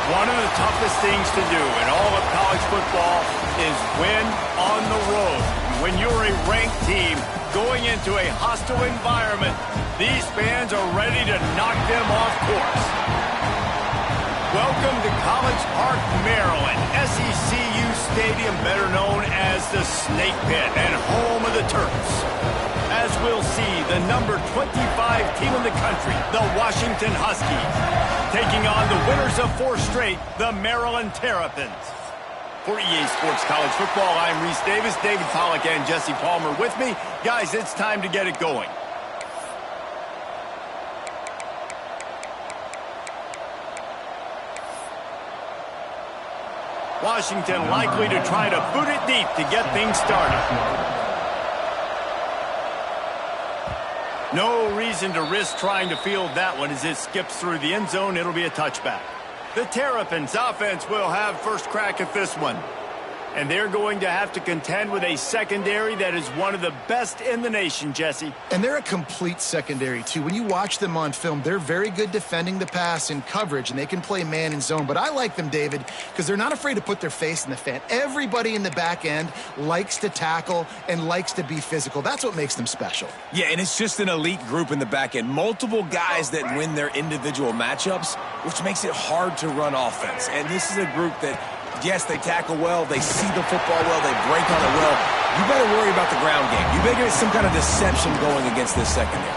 One of the toughest things to do in all of college football is win on the road. When you're a ranked team going into a hostile environment, these fans are ready to knock them off course. Welcome to College Park, Maryland, SECU Stadium, better known as the Snake Pit and home of the Terps. As we'll see, the number 25 team in the country, the Washington Huskies, taking on the winners of 4 straight, the Maryland Terrapins. For EA Sports College Football, I'm Reese Davis, David Pollack and Jesse Palmer with me. Guys, it's time to get it going. Washington likely to try to boot it deep to get things started. No reason to risk trying to field that one as it skips through the end zone. It'll be a touchback. The Terrapins offense will have first crack at this one. And they're going to have to contend with a secondary that is one of the best in the nation, Jesse. And they're a complete secondary, too. When you watch them on film, they're very good defending the pass in coverage, and they can play man and zone. But I like them, David, because they're not afraid to put their face in the fan. Everybody in the back end likes to tackle and likes to be physical. That's what makes them special. Yeah, and it's just an elite group in the back end. Multiple guys that win their individual matchups, which makes it hard to run offense. And this is a group that, yes, they tackle well, they see the football well, they break on it well. You better worry about the ground game. You better get some kind of deception going against this secondary.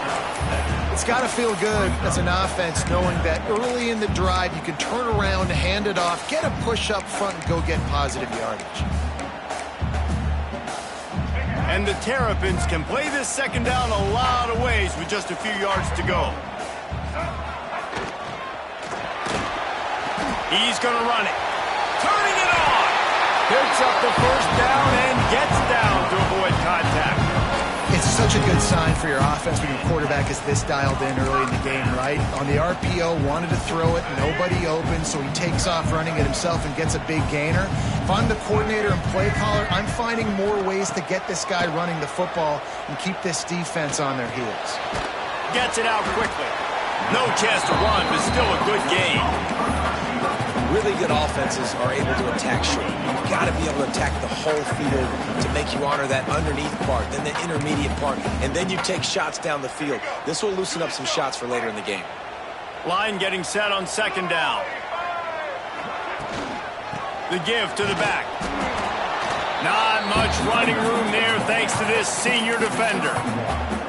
It's got to feel good as an offense knowing that early in the drive you can turn around, hand it off, get a push up front, and go get positive yardage. And the Terrapins can play this second down a lot of ways with just a few yards to go. He's going to run it. Turning it on. Picks up the first down and gets down to avoid contact. It's such a good sign for your offense when your quarterback is this dialed in early in the game, right? On the RPO, wanted to throw it, nobody open, so he takes off running it himself and gets a big gainer. If I'm the coordinator and play caller, I'm finding more ways to get this guy running the football and keep this defense on their heels. Gets it out quickly. No chance to run, but still a good gain. Really good offenses are able to attack short. You've got to be able to attack the whole field to make you honor that underneath part, then the intermediate part, and then you take shots down the field. This will loosen up some shots for later in the game. Line getting set on second down. The give to the back. Not much running room there thanks to this senior defender.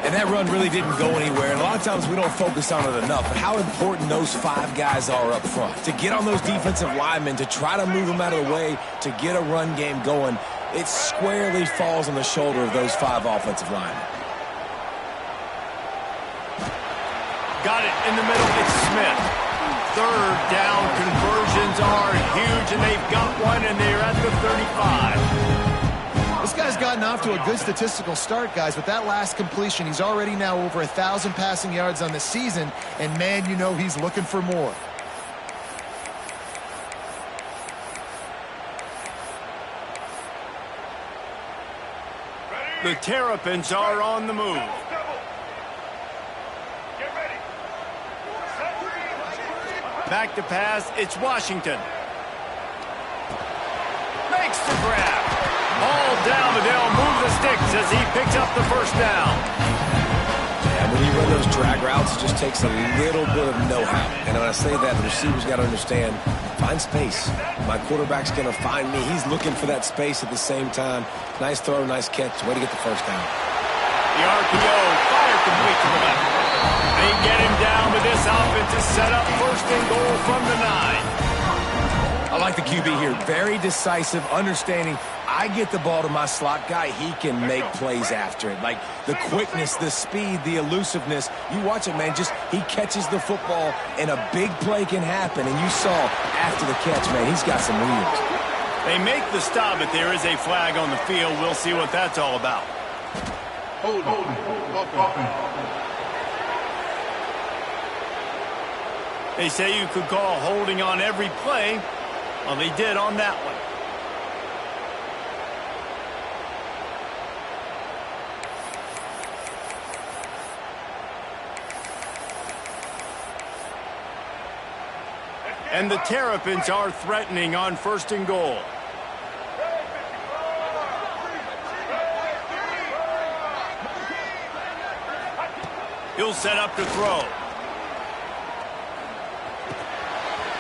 And that run really didn't go anywhere. And a lot of times we don't focus on it enough. But how important those 5 guys are up front. To get on those defensive linemen, to try to move them out of the way, to get a run game going, it squarely falls on the shoulder of those 5 offensive linemen. Got it in the middle. It's Smith. Third down conversions are huge, and they've got one, and they're at the 35. This guy's gotten off to a good statistical start, guys, but that last completion, he's already now over 1,000 passing yards on the season, and man, you know he's looking for more. The Terrapins are on the move. Back to pass, it's Washington. Makes the grab. All down, but they'll move the sticks as he picks up the first down. And when you run those drag routes, it just takes a little bit of know-how. And when I say that, the receiver's got to understand, find space. My quarterback's going to find me. He's looking for that space at the same time. Nice throw, nice catch. Way to get the first down. The RPO, fire complete to the left. They get him down, but this offense is set up first and goal from the 9. I like the QB here. Very decisive, understanding I get the ball to my slot guy, he can make plays after it. Like the quickness, the speed, the elusiveness. You watch it, man, just he catches the football and a big play can happen. And you saw after the catch, man, he's got some wheels. They make the stop, but there is a flag on the field. We'll see what that's all about. Hold on. They say you could call holding on every play. Well, they did on that one. And the Terrapins are threatening on 1st and goal. He'll set up to throw.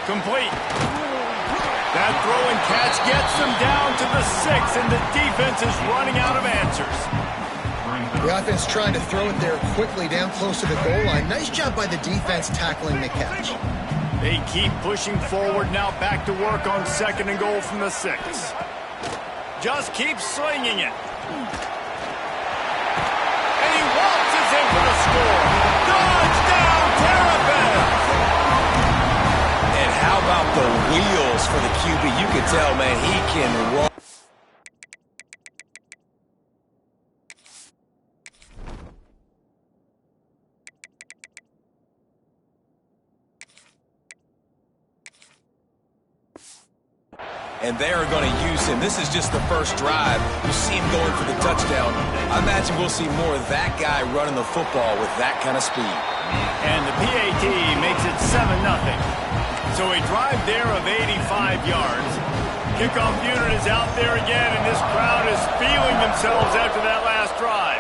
Complete. That throw and catch gets them down to the 6, and the defense is running out of answers. The offense trying to throw it there quickly down close to the goal line. Nice job by the defense tackling the catch. They keep pushing forward now, back to work on 2nd and goal from the 6. Just keep slinging it. And he waltzes in for the score. Touchdown, Terrapins! And how about the wheels for the QB? You can tell, man, he can roll. And they are going to use him. This is just the first drive. You see him going for the touchdown. I imagine we'll see more of that guy running the football with that kind of speed. And the PAT makes it 7-0. So a drive there of 85 yards. Kickoff unit is out there again, and this crowd is feeling themselves after that last drive.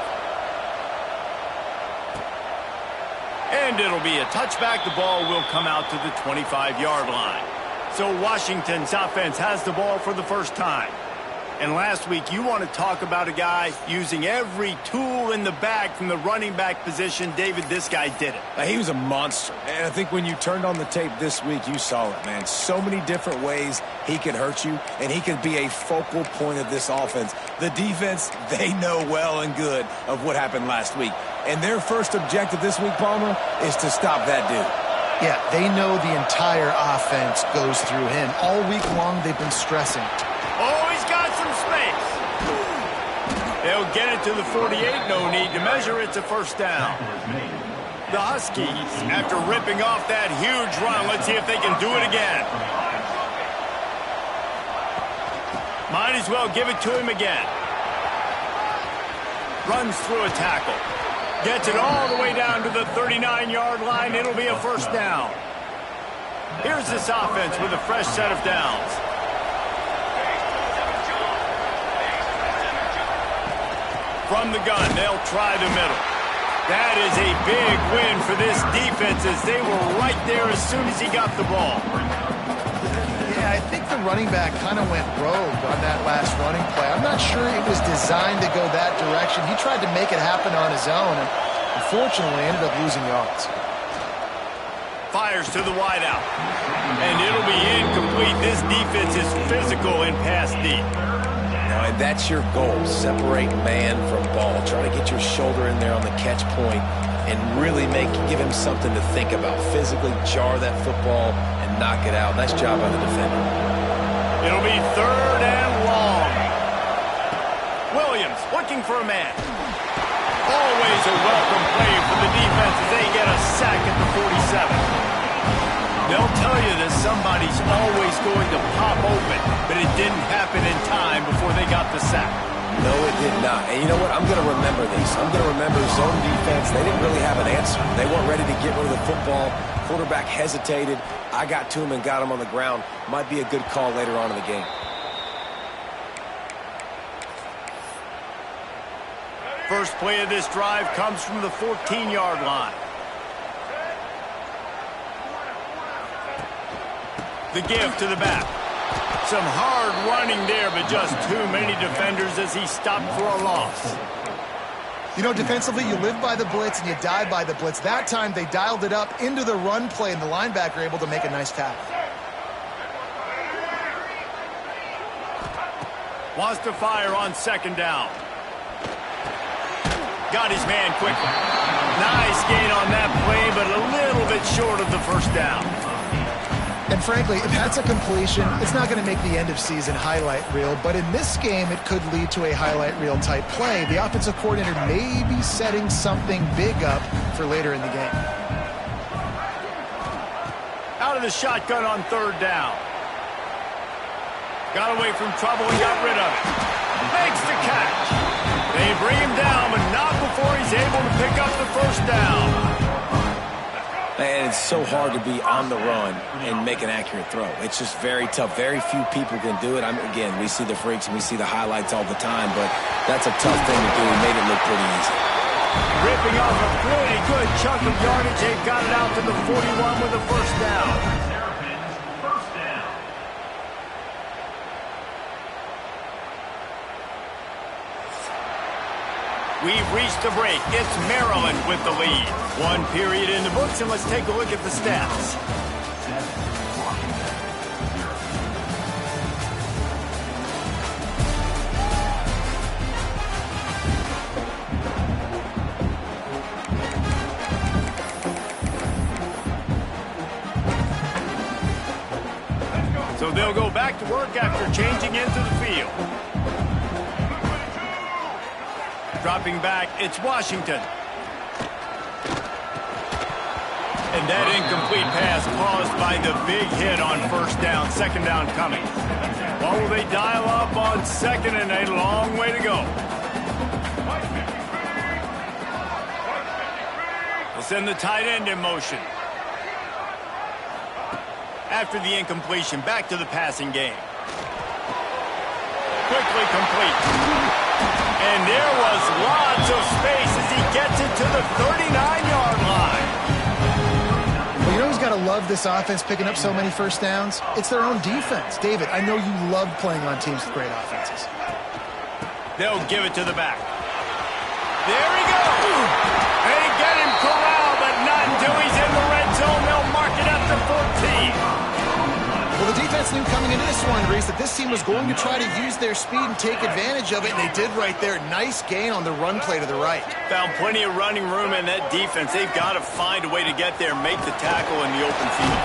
And it'll be a touchback. The ball will come out to the 25-yard line. So Washington's offense has the ball for the first time. And last week, you want to talk about a guy using every tool in the bag from the running back position. David, this guy did it. He was a monster. And I think when you turned on the tape this week, you saw it, man. So many different ways he can hurt you, and he can be a focal point of this offense. The defense, they know well and good of what happened last week. And their first objective this week, Palmer, is to stop that dude. Yeah, they know the entire offense goes through him. All week long, they've been stressing. Oh, he's got some space. They'll get it to the 48. No need to measure. It's a first down. The Huskies, after ripping off that huge run, let's see if they can do it again. Might as well give it to him again. Runs through a tackle. Gets it all the way down to the 39-yard line. It'll be a first down. Here's this offense with a fresh set of downs. From the gun, they'll try the middle. That is a big win for this defense as they were right there as soon as he got the ball. Yeah, I think the running back kind of went rogue on that last running play. I'm not sure it was designed to go that direction. He tried to make it happen on his own and unfortunately ended up losing yards. Fires to the wideout. And it'll be incomplete. This defense is physical and pass deep. Now, and that's your goal. Separate man from ball. Try to get your shoulder in there on the catch point and really give him something to think about. Physically jar that football and knock it out. Nice job by the defender. It'll be 3rd and long. Williams looking for a man. Always a welcome play for the defense as they get a sack at the 47. They'll tell you that somebody's always going to pop open, but it didn't happen in time before they got the sack. No, it did not. And you know what? I'm going to remember this. I'm going to remember zone defense. They didn't really have an answer. They weren't ready to get rid of the football. Quarterback hesitated. I got to him and got him on the ground. Might be a good call later on in the game. First play of this drive comes from the 14-yard line. The give to the back. Some hard running there, but just too many defenders as he stopped for a loss. You know, defensively, you live by the blitz and you die by the blitz. That time, they dialed it up into the run play, and the linebacker able to make a nice tackle. Wants to fire on 2nd down. Got his man quickly. Nice gain on that play, but a little bit short of the first down. And frankly, if that's a completion, it's not going to make the end-of-season highlight reel. But in this game, it could lead to a highlight reel type play. The offensive coordinator may be setting something big up for later in the game. Out of the shotgun on 3rd down. Got away from trouble and got rid of it. Makes the catch. They bring him down, but not before he's able to pick up the first down. And it's so hard to be on the run and make an accurate throw. It's just very tough. Very few people can do it. Again, we see the freaks and we see the highlights all the time, but that's a tough thing to do. He made it look pretty easy. Ripping off a pretty good chunk of yardage. They've got it out to the 41 with a first down. We've reached the break. It's Maryland with the lead. One period in the books, and let's take a look at the stats. So they'll go back to work after changing into the field. Dropping back, it's Washington. And that incomplete pass caused by the big hit on first down. Second down coming. What will they dial up on second, and a long way to go? They'll send the tight end in motion. After the incompletion, back to the passing game. Quickly complete. And there was lots of space as he gets it to the 39-yard line. Well, you know who's got to love this offense picking up so many first downs? It's their own defense. David, I know you love playing on teams with great offenses. They'll give it to the back. There he goes. They get him corralled, but not until he's in the red zone. They'll mark it up to 14. Well, the defense knew coming into this one, Reese, that this team was going to try to use their speed and take advantage of it, and they did right there. Nice gain on the run play to the right. Found plenty of running room in that defense. They've got to find a way to get there, make the tackle in the open field.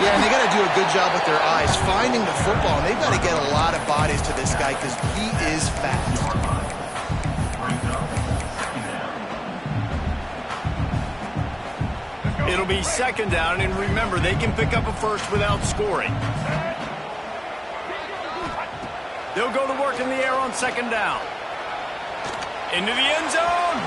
Yeah, and they got to do a good job with their eyes, finding the football, and they've got to get a lot of bodies to this guy because he is fast. It'll be second down, and remember, they can pick up a first without scoring. They'll go to work in the air on second down. Into the end zone.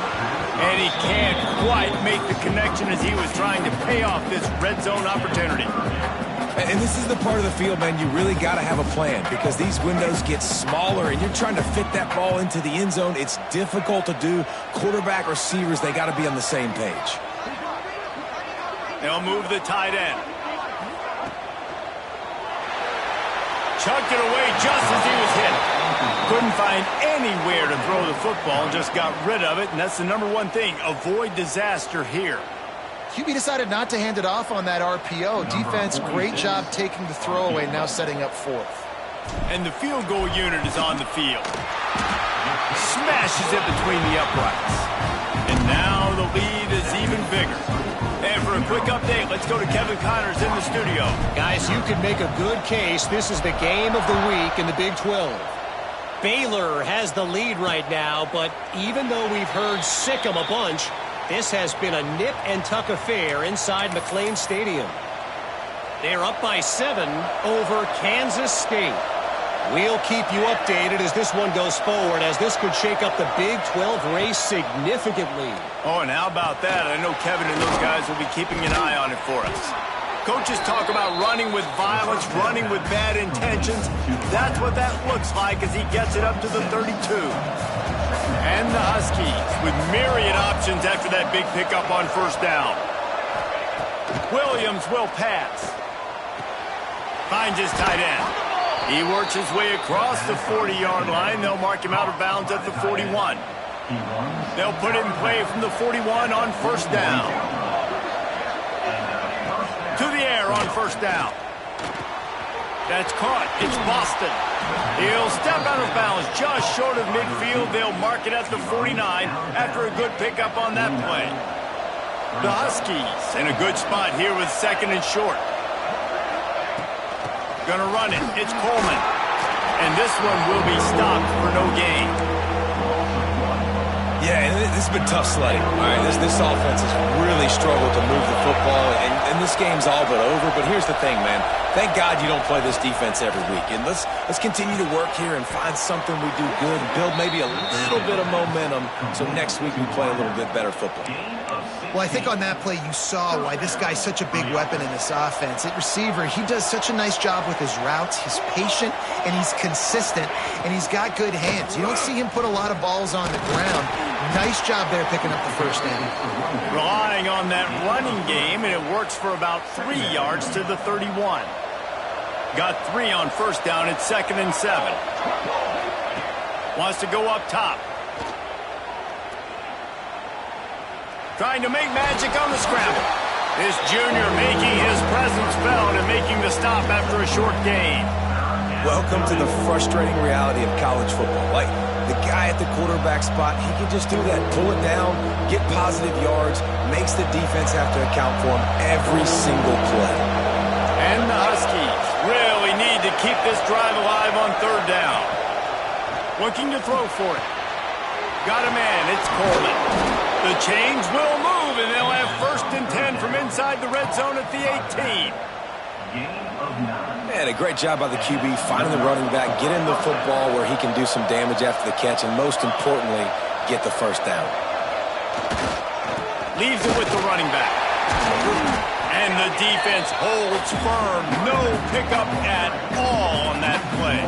And he can't quite make the connection as he was trying to pay off this red zone opportunity. And this is the part of the field, man, you really got to have a plan because these windows get smaller and you're trying to fit that ball into the end zone. It's difficult to do. Quarterback, receivers, they got to be on the same page. They'll move the tight end. Chucked it away just as he was hit. Couldn't find anywhere to throw the football and just got rid of it, and that's the number one thing. Avoid disaster here. QB decided not to hand it off on that RPO. Defense, great job taking the throwaway, now setting up fourth. And the field goal unit is on the field. Smashes it between the uprights. And now the lead is even bigger. And for a quick update, let's go to Kevin Connors in the studio. Guys, you can make a good case. This is the game of the week in the Big 12. Baylor has the lead right now, but even though we've heard sick 'em a bunch, this has been a nip-and-tuck affair inside McLean Stadium. They're up by 7 over Kansas State. We'll keep you updated as this one goes forward, as this could shake up the Big 12 race significantly. Oh, and how about that? I know Kevin and those guys will be keeping an eye on it for us. Coaches talk about running with violence, running with bad intentions. That's what that looks like as he gets it up to the 32. And the Huskies with myriad options after that big pickup on first down. Williams will pass. Finds his tight end. He works his way across the 40-yard line. They'll mark him out of bounds at the 41. They'll put it in play from the 41 on first down. To the air on first down. That's caught. It's Boston. He'll step out of bounds just short of midfield. They'll mark it at the 49 after a good pickup on that play. The Huskies in a good spot here with second and short. Gonna run it. It's Coleman. And this one will be stopped for no gain. Yeah, and this has been tough sledding. All right, this offense has really struggled to move the football, and this game's all but over. But here's the thing, man. Thank God you don't play this defense every week. And let's continue to work here and find something we do good, build maybe a little bit of momentum so next week we play a little bit better football. Well, I think on that play you saw why this guy's such a big weapon in this offense. At receiver, he does such a nice job with his routes. He's patient, and he's consistent, and he's got good hands. You don't see him put a lot of balls on the ground. Nice job there picking up the first down. Relying on that running game, and it works for about 3 yards to the 31. Got 3 on first down at 2nd and 7. Wants to go up top. Trying to make magic on the scramble. This junior making his presence felt and making the stop after a short gain. Welcome to the frustrating reality of college football. Like, the guy at the quarterback spot, he can just do that. Pull it down, get positive yards, makes the defense have to account for him every single play. And the Huskies really need to keep this drive alive on 3rd down. Looking to throw for it. Got a man, it's Coleman. The chains will move, and they'll have 1st and 10 from inside the red zone at the 18. Man, a great job by the QB finding the running back, get him the football where he can do some damage after the catch, and most importantly, get the first down. Leaves it with the running back. And the defense holds firm. No pickup at all on that play.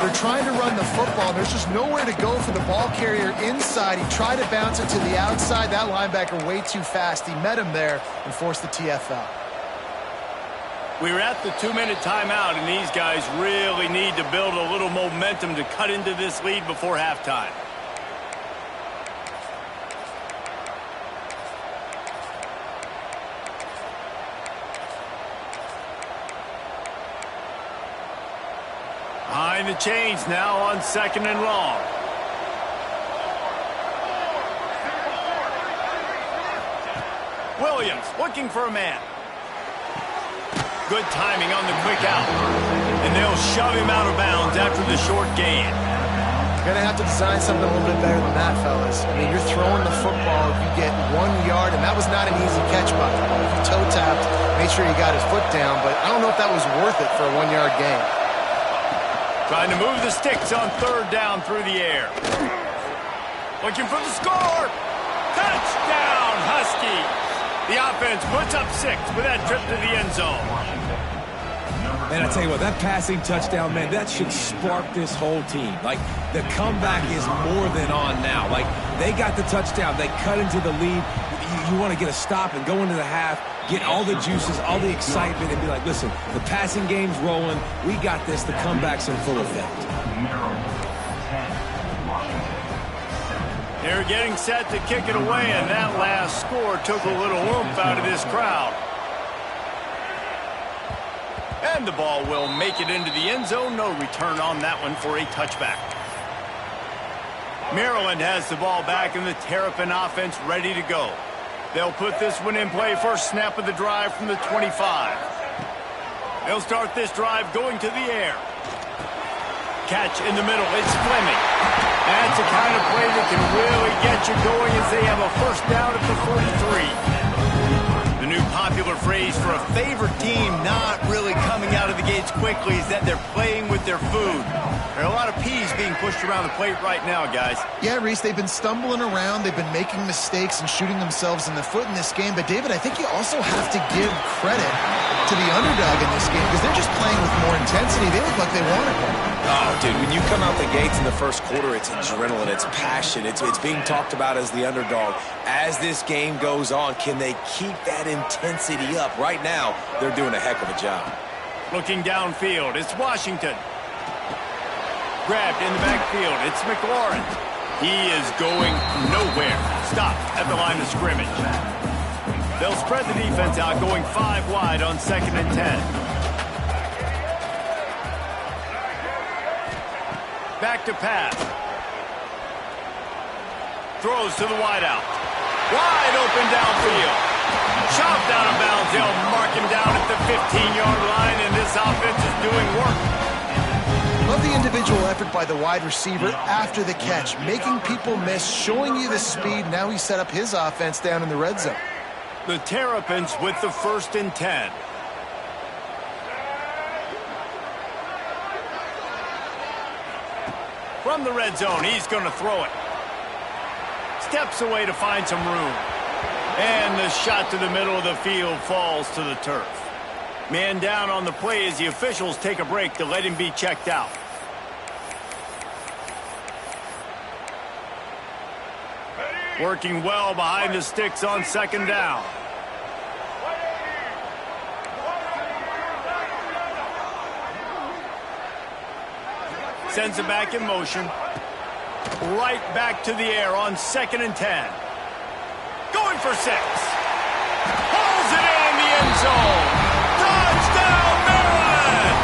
They're trying to run the football. There's just nowhere to go for the ball carrier inside. He tried to bounce it to the outside. That linebacker way too fast. He met him there and forced the TFL. We're at the 2-minute timeout, and these guys really need to build a little momentum to cut into this lead before halftime. Behind the chains now on 2nd and long. Williams looking for a man. Good timing on the quick out. And they'll shove him out of bounds after the short gain. You're going to have to design something a little bit better than that, fellas. I mean, you're throwing the football, you get 1 yard, and that was not an easy catch by him. He toe-tapped, made sure he got his foot down, but I don't know if that was worth it for a 1-yard gain. Trying to move the sticks on 3rd down through the air. Looking for the score. Touchdown, Huskies. The offense puts up 6 with that trip to the end zone. Man, I tell you what, that passing touchdown, man, that should spark this whole team. Like, the comeback is more than on now. Like, they got the touchdown. They cut into the lead. You want to get a stop and go into the half, get all the juices, all the excitement, and be like, listen, the passing game's rolling. We got this. The comeback's in full effect. They're getting set to kick it away, and that last score took a little oomph out of this crowd. And the ball will make it into the end zone. No return on that one for a touchback. Maryland has the ball back, and the Terrapin offense ready to go. They'll put this one in play. First snap of the drive from the 25. They'll start this drive going to the air. Catch in the middle. It's Fleming. That's the kind of play that can really get you going as they have a first down at the 43. The new popular phrase for a favorite team not really coming out of the gates quickly is that they're playing with their food. There are a lot of peas being pushed around the plate right now, guys. Yeah, Reese, they've been stumbling around. They've been making mistakes and shooting themselves in the foot in this game. But, David, I think you also have to give credit to the underdog in this game because they're just playing with more intensity. They look like they want it. Oh, dude, when you come out the gates in the first quarter, it's adrenaline, it's passion, it's being talked about as the underdog. As this game goes on, can they keep that intensity up? Right now, they're doing a heck of a job. Looking downfield, it's Washington. Grabbed in the backfield, it's McLaurin. He is going nowhere. Stopped at the line of scrimmage. They'll spread the defense out, going 5 wide on 2nd and 10. Back to pass. Throws to the wideout. Wide open downfield. Chopped out of bounds. They'll mark him down at the 15-yard line, and this offense is doing work. Love the individual effort by the wide receiver after the catch, making people miss, showing you the speed. Now he set up his offense down in the red zone. The Terrapins with the 1st and 10. From the red zone, he's going to throw it. Steps away to find some room. And the shot to the middle of the field falls to the turf. Man down on the play as the officials take a break to let him be checked out. Working well behind the sticks on second down. Sends it back in motion. Right back to the air on 2nd and 10. Going for 6. Pulls it in the end zone. Touchdown, Maryland!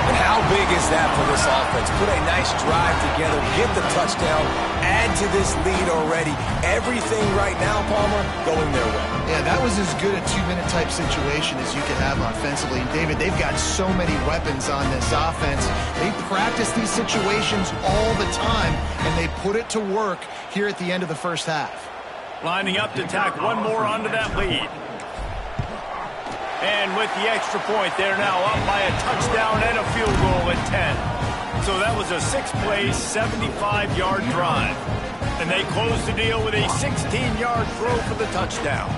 And how big is that for this offense? Put a nice drive together, get the touchdown, add to this lead already. Everything right now, Palmer, going their way. Yeah, that was as good a 2-minute type situation as you could have offensively. And David, they've got so many weapons on this offense. They practice these situations all the time, and they put it to work here at the end of the first half. Lining up to tack one more onto that lead. And with the extra point, they're now up by a touchdown and a field goal at 10. So that was a 6-play, 75-yard drive. And they close the deal with a 16-yard throw for the touchdown.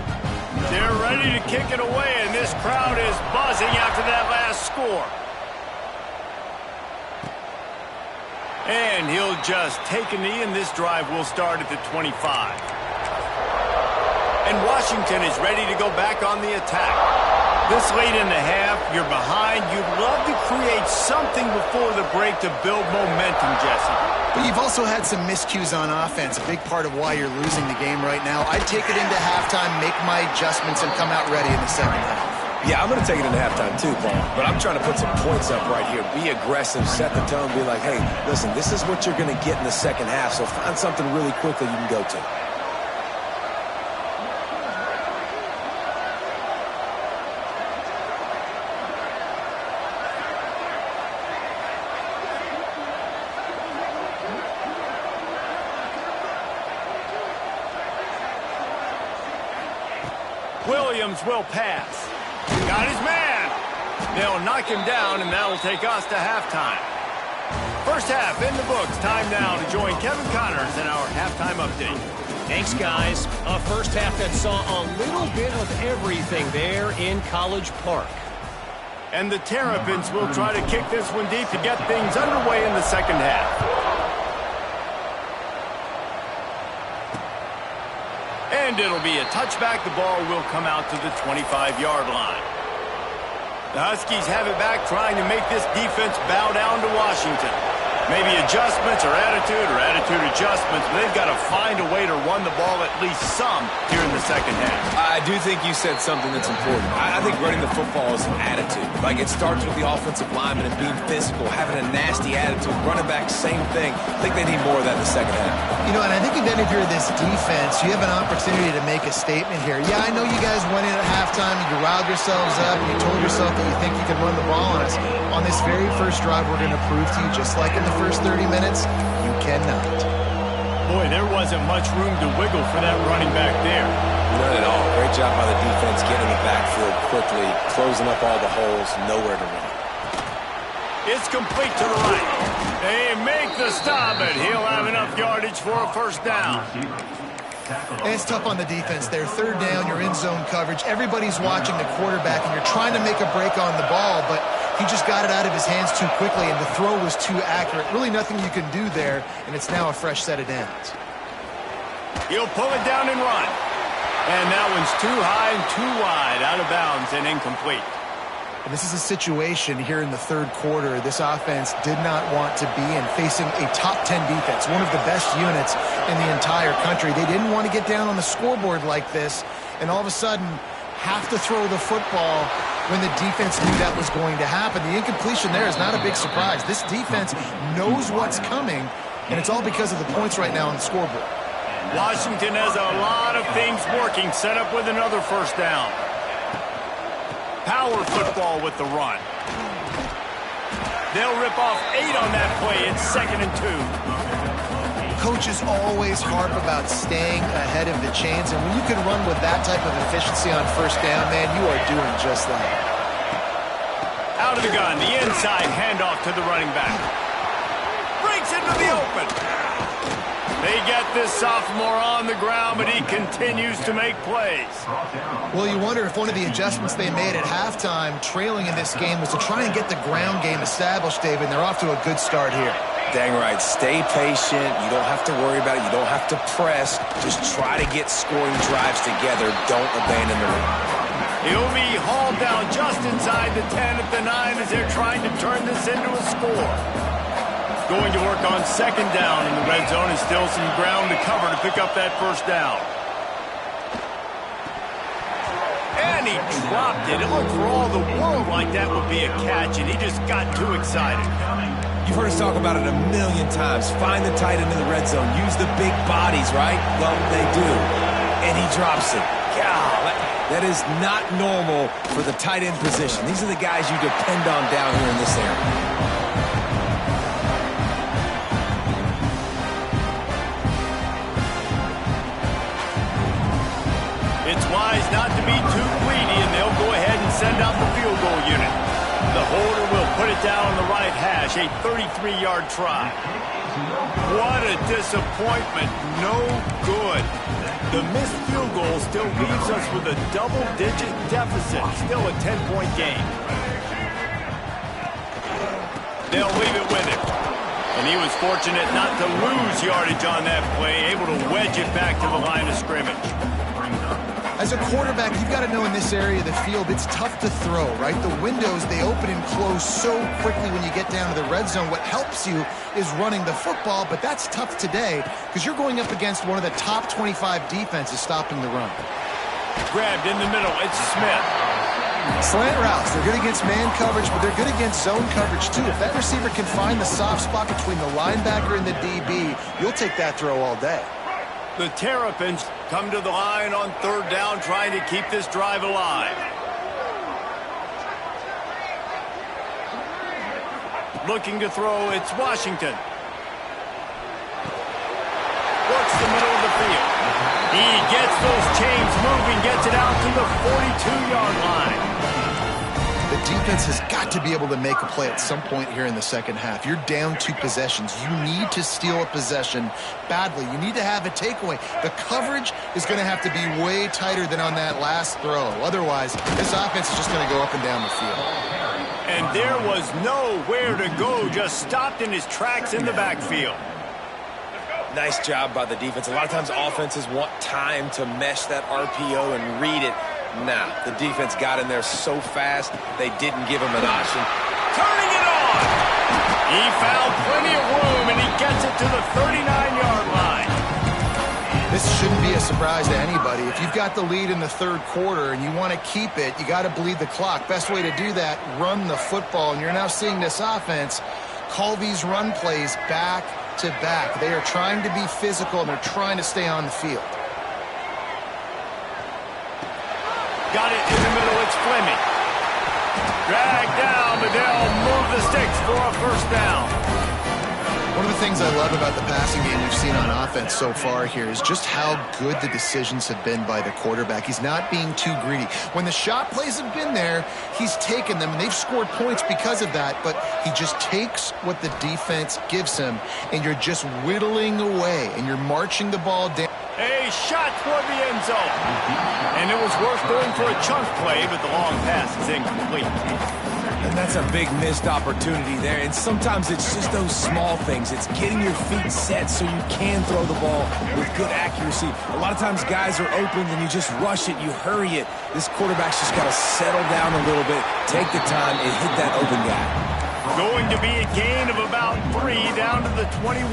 They're ready to kick it away, and this crowd is buzzing after that last score. And he'll just take a knee, and this drive will start at the 25. And Washington is ready to go back on the attack. This late in the half, you're behind. You'd love to create something before the break to build momentum, Jesse. But you've also had some miscues on offense, a big part of why you're losing the game right now. I'd take it into halftime, make my adjustments, and come out ready in the second half. Yeah, I'm going to take it into halftime too, Paul. But I'm trying to put some points up right here. Be aggressive, set the tone, be like, hey, listen, this is what you're going to get in the second half, so find something really quickly you can go to. Williams will pass. Got his man. They'll knock him down, and that'll take us to halftime. First half in the books. Time now to join Kevin Connors in our halftime update. Thanks, guys. A first half that saw a little bit of everything there in College Park. And the Terrapins will try to kick this one deep to get things underway in the second half. And it'll be a touchback. The ball will come out to the 25-yard line. The Huskies have it back, trying to make this defense bow down to Washington. Maybe adjustments or attitude adjustments, but they've got to find a way to run the ball at least some here in the second half. I do think you said something that's important. I think running the football is an attitude. Like, it starts with the offensive lineman and being physical, having a nasty attitude. Running back, same thing. I think they need more of that in the second half. You know, and I think then if you're this defense, you have an opportunity to make a statement here. Yeah, I know you guys went in at halftime, you riled yourselves up, and you told yourself that you think you can run the ball on us. On this very first drive, we're going to prove to you, just like in the first 30 minutes, you cannot. Boy, there wasn't much room to wiggle for that running back there. None at all. Great job by the defense getting the backfield quickly, closing up all the holes, nowhere to run. It's complete to the right. They make the stop, but he'll have enough yardage for a first down. And it's tough on the defense there. Third down, you're in zone coverage. Everybody's watching the quarterback, and you're trying to make a break on the ball, but he just got it out of his hands too quickly, and the throw was too accurate. Really nothing you can do there, and it's now a fresh set of downs. He'll pull it down and run. And that one's too high and too wide, out of bounds and incomplete. And this is a situation here in the third quarter this offense did not want to be in, facing a top 10 defense, one of the best units in the entire country. They didn't want to get down on the scoreboard like this, and all of a sudden have to throw the football when the defense knew that was going to happen. The incompletion there is not a big surprise. This defense knows what's coming, and it's all because of the points right now on the scoreboard. Washington has a lot of things working, set up with another first down. Power football with the run. They'll rip off 8 on that play. It's 2nd and 2. Coaches always harp about staying ahead of the chains, and when you can run with that type of efficiency on first down, man, you are doing just that. Out of the gun, the inside handoff to the running back. Breaks into the open. They get this sophomore on the ground, but he continues to make plays. Well, you wonder if one of the adjustments they made at halftime, trailing in this game, was to try and get the ground game established, David, and they're off to a good start here. Dang right. Stay patient. You don't have to worry about it. You don't have to press. Just try to get scoring drives together. Don't abandon the run. He'll be hauled down just inside the 10 at the 9 as they're trying to turn this into a score. Going to work on second down in the red zone, and still some ground to cover to pick up that first down. And he dropped it. It looked for all the world like that would be a catch, and he just got too excited. You've heard us talk about it a million times. Find the tight end in the red zone. Use the big bodies, right? Well, they do. And he drops it. God, that is not normal for the tight end position. These are the guys you depend on down here in this area. It's wise not to be too greedy, and they'll go ahead and send out the field goal unit. The holder will put it down on the right hash, a 33-yard try. What a disappointment. No good. The missed field goal still leaves us with a double-digit deficit. Still a 10-point game. They'll leave it with him. And he was fortunate not to lose yardage on that play, able to wedge it back to the line of scrimmage. As a quarterback, you've got to know in this area of the field, it's tough to throw, right? The windows, they open and close so quickly when you get down to the red zone. What helps you is running the football, but that's tough today because you're going up against one of the top 25 defenses stopping the run. Grabbed in the middle, it's Smith. Slant routes, they're good against man coverage, but they're good against zone coverage too. If that receiver can find the soft spot between the linebacker and the DB, you'll take that throw all day. The Terrapins come to the line on third down, trying to keep this drive alive. Looking to throw, it's Washington. Works the middle of the field. He gets those chains moving, gets it out to the 42-yard line. The defense has got to be able to make a play at some point here in the second half. You're down 2 possessions. You need to steal a possession badly. You need to have a takeaway. The coverage is going to have to be way tighter than on that last throw. Otherwise, this offense is just going to go up and down the field. And there was nowhere to go, just stopped in his tracks in the backfield. Nice job by the defense. A lot of times offenses want time to mesh that RPO and read it. Nah, the defense got in there so fast, they didn't give him an option. Turning it on! He found plenty of room, and he gets it to the 39-yard line. This shouldn't be a surprise to anybody. If you've got the lead in the third quarter and you want to keep it, you got to bleed the clock. Best way to do that, run the football. And you're now seeing this offense call these run plays back to back. They are trying to be physical, and they're trying to stay on the field. Got it in the middle, it's Fleming. Dragged down, but they'll move the sticks for a first down. One of the things I love about the passing game we've seen on offense so far here is just how good the decisions have been by the quarterback. He's not being too greedy. When the shot plays have been there, he's taken them, and they've scored points because of that, but he just takes what the defense gives him, and you're just whittling away, and you're marching the ball down. A shot toward the end zone. And it was worth going for a chunk play, but the long pass is incomplete. And that's a big missed opportunity there. And sometimes it's just those small things. It's getting your feet set so you can throw the ball with good accuracy. A lot of times guys are open and you just rush it, you hurry it. This quarterback's just got to settle down a little bit, take the time, and hit that open guy. Going to be a gain of about 3 down to the 21.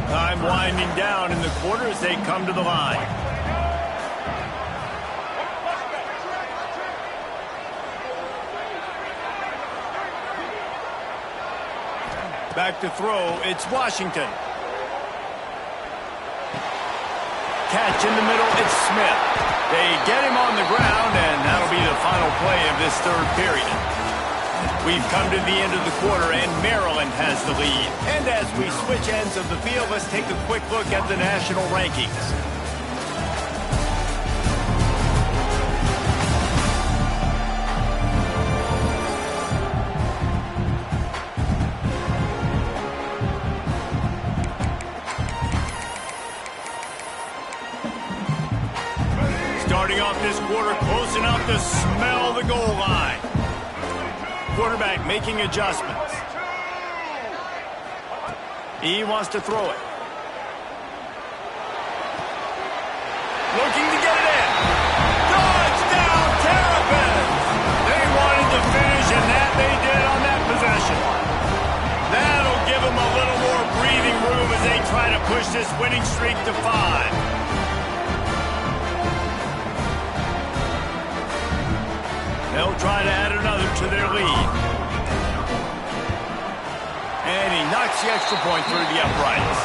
Time winding down in the quarter as they come to the line. Back to throw, it's Washington. Catch in the middle, it's Smith. They get him on the ground, and that'll be the final play of this third period. We've come to the end of the quarter, and Maryland has the lead. And as we switch ends of the field, let's take a quick look at the national rankings. quarter close enough to smell the goal line. Quarterback making adjustments. He wants to throw it. Looking to get it in. Touchdown, Terrapins! They wanted to finish, and that they did on that possession. That'll give them a little more breathing room as they try to push this winning streak to 5. They'll try to add another to their lead. And he knocks the extra point through the uprights.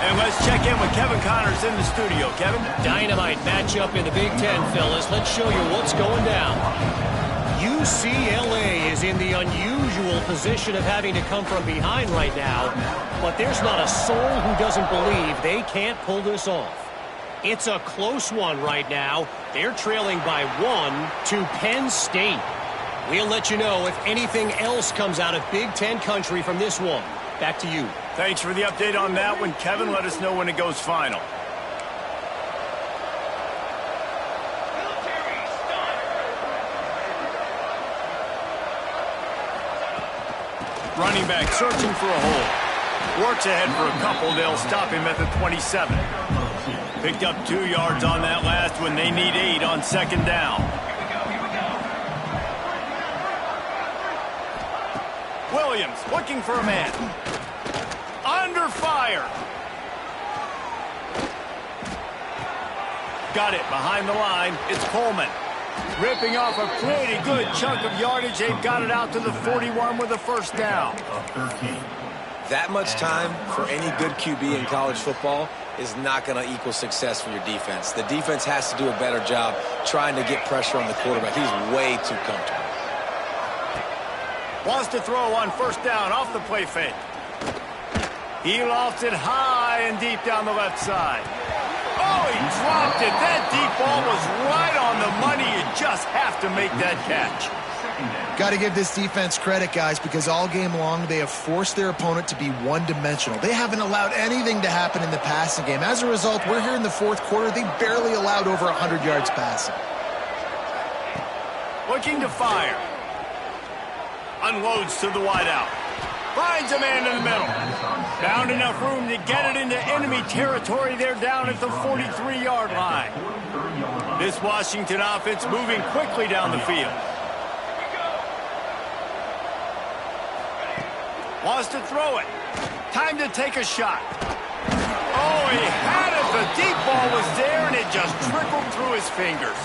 And let's check in with Kevin Connors in the studio. Kevin? Dynamite matchup in the Big Ten, fellas. Let's show you what's going down. UCLA is in the unusual position of having to come from behind right now, but there's not a soul who doesn't believe they can't pull this off. It's a close one right now. They're trailing by 1 to Penn State. We'll let you know if anything else comes out of Big Ten country from this one. Back to you. Thanks for the update on that one, Kevin. Let us know when it goes final. Running back searching for a hole. Works ahead for a couple. They'll stop him at the 27. Picked up 2 yards on that last one. They need 8 on second down. Williams looking for a man. Under fire. Got it behind the line. It's Coleman. Ripping off a pretty good chunk of yardage. They've got it out to the 41 with a first down. That much time for any good QB in college football is not going to equal success for your defense. The defense has to do a better job trying to get pressure on the quarterback. He's way too comfortable. Wants to throw on first down off the play fake. He lofts it high and deep down the left side. Oh, he dropped it. That deep ball was right on the money. You just have to make that catch. Got to give this defense credit, guys, because all game long they have forced their opponent to be one-dimensional. They haven't allowed anything to happen in the passing game. As a result, we're here in the fourth quarter. They barely allowed over 100 yards passing. Looking to fire. Unloads to the wideout. Finds a man in the middle. Found enough room to get it into enemy territory. They're down at the 43-yard line. This Washington offense moving quickly down the field. Wants to throw it. Time to take a shot. Oh, he had it. The deep ball was there, and it just trickled through his fingers.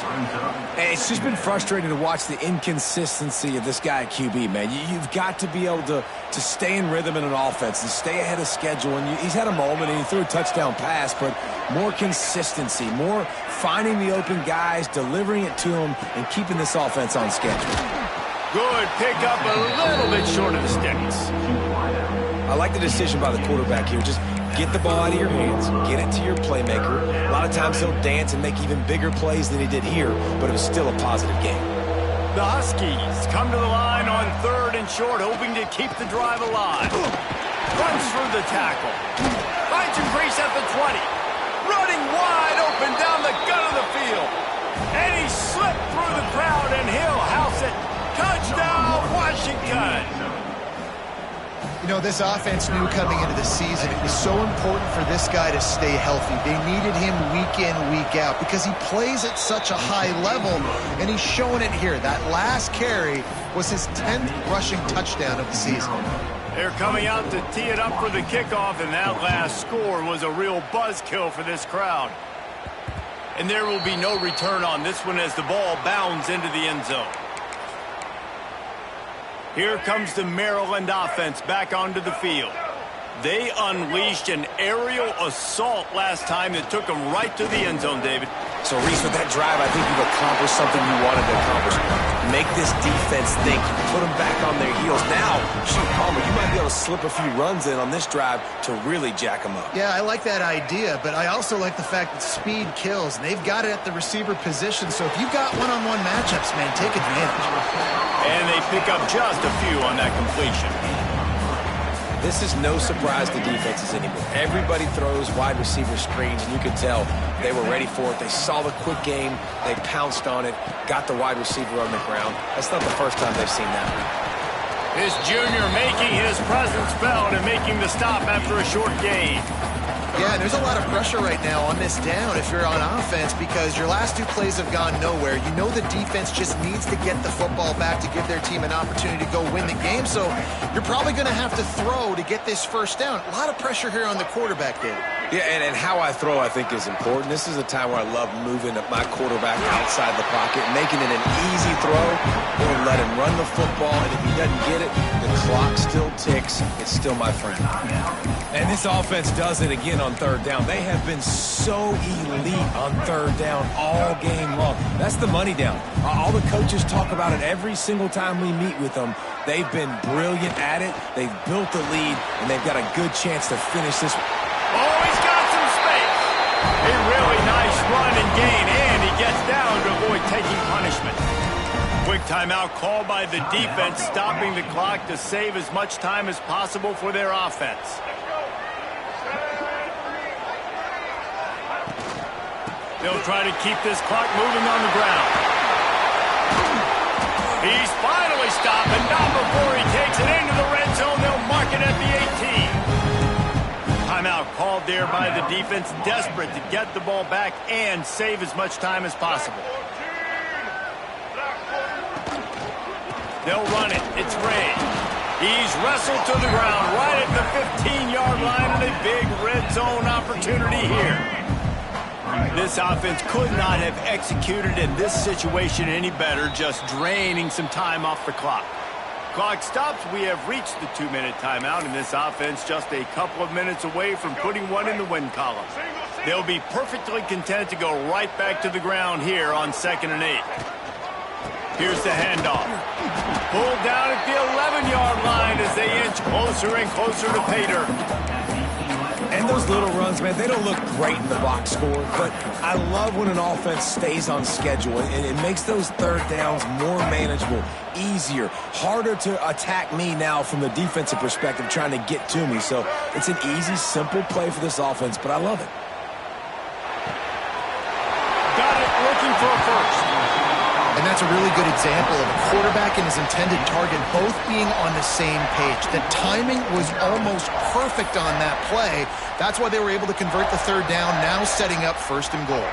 Hey, it's just been frustrating to watch the inconsistency of this guy at QB, man. You've got to be able to stay in rhythm in an offense and stay ahead of schedule. And he's had a moment, and he threw a touchdown pass, but more consistency, more finding the open guys, delivering it to them, and keeping this offense on schedule. Good pickup, a little bit short of the sticks. I like the decision by the quarterback here. Just get the ball out of your hands, get it to your playmaker. A lot of times he'll dance and make even bigger plays than he did here, but it was still a positive game. The Huskies come to the line on 3rd and short, hoping to keep the drive alive. Runs through the tackle. Finds some grace at the 20. Running wide open down the gut of the field. And he slipped through the crowd, and he'll house it. Touchdown, Washington! You know, this offense knew coming into the season it was so important for this guy to stay healthy. They needed him week in, week out because he plays at such a high level, and he's showing it here. That last carry was his 10th rushing touchdown of the season. They're coming out to tee it up for the kickoff, and that last score was a real buzzkill for this crowd. And there will be no return on this one as the ball bounds into the end zone. Here comes the Maryland offense back onto the field. They unleashed an aerial assault last time that took them right to the end zone, David. So, Reese, with that drive, I think you've accomplished something you wanted to accomplish. Make this defense think. Put them back on their heels. Now, shoot, Palmer, you might be able to slip a few runs in on this drive to really jack them up. Yeah, I like that idea, but I also like the fact that speed kills. And they've got it at the receiver position, so if you've got one-on-one matchups, man, take advantage. And they pick up just a few on that completion. This is no surprise to defenses anymore. Everybody throws wide receiver screens, and you can tell they were ready for it. They saw the quick game. They pounced on it, got the wide receiver on the ground. That's not the first time they've seen that. This junior making his presence felt and making the stop after a short gain. Yeah, there's a lot of pressure right now on this down if you're on offense because your last two plays have gone nowhere. You know the defense just needs to get the football back to give their team an opportunity to go win the game, so you're probably going to have to throw to get this first down. A lot of pressure here on the quarterback, David. Yeah, and how I throw, I think, is important. This is a time where I love moving my quarterback outside the pocket, making it an easy throw, or let him run the football, and if he doesn't get it, the clock still ticks. It's still my friend. And this offense does it again on third down. They have been so elite on third down all game long. That's the money down. All the coaches talk about it every single time we meet with them. They've been brilliant at it. They've built the lead, and they've got a good chance to finish this. Oh, he's got some space. A really nice run and gain, and he gets down to avoid taking punishment. Quick timeout called by the defense, stopping the clock to save as much time as possible for their offense. They'll try to keep this clock moving on the ground. He's finally stopped, and not before he takes it into the red zone. They'll mark it at the 18. Timeout called there by the defense, desperate to get the ball back and save as much time as possible. They'll run it. It's Ray. He's wrestled to the ground right at the 15-yard line, and a big red zone opportunity here. This offense could not have executed in this situation any better, just draining some time off the clock. Clock stops. We have reached the 2-minute timeout, and this offense just a couple of minutes away from putting one in the win column. They'll be perfectly content to go right back to the ground here on 2nd and 8. Here's the handoff. Pulled down at the 11-yard line as they inch closer and closer to pay dirt. And those little runs, man, they don't look great in the box score, but I love when an offense stays on schedule, and it makes those third downs more manageable, easier, harder to attack me now from the defensive perspective trying to get to me. So it's an easy, simple play for this offense, but I love it. Got it, looking for a first. And that's a really good example of a quarterback and his intended target both being on the same page. The timing was almost perfect on that play. That's why they were able to convert the third down, now setting up 1st and goal.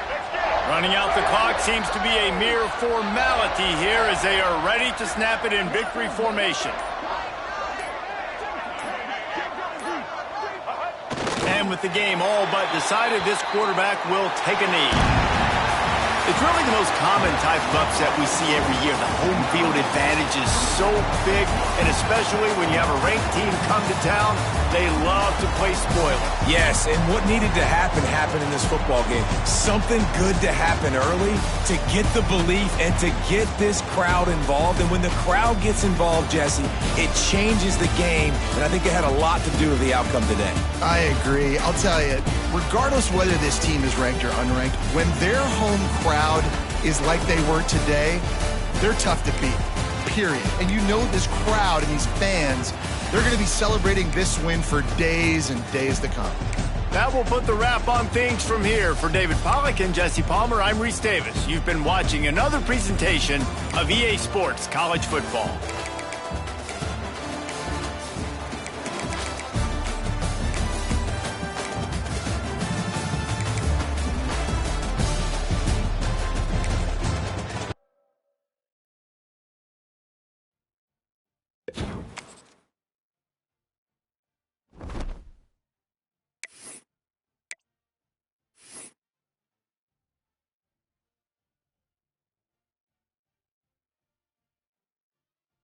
Running out the clock seems to be a mere formality here as they are ready to snap it in victory formation. And with the game all but decided, this quarterback will take a knee. It's really the most common type of upset we see every year. The home field advantage is so big, and especially when you have a ranked team come to town, they love to play spoiler. Yes, and what needed to happen happened in this football game. Something good to happen early to get the belief and to get this crowd involved. And when the crowd gets involved, Jesse, it changes the game, and I think it had a lot to do with the outcome today. I agree. I'll tell you, regardless whether this team is ranked or unranked, when their home crowd is like they were today, they're tough to beat, period. And you know this crowd and these fans, they're going to be celebrating this win for days and days to come. That will put the wrap on things from here. For David Pollack and Jesse Palmer, I'm Reese Davis. You've been watching another presentation of EA Sports College Football.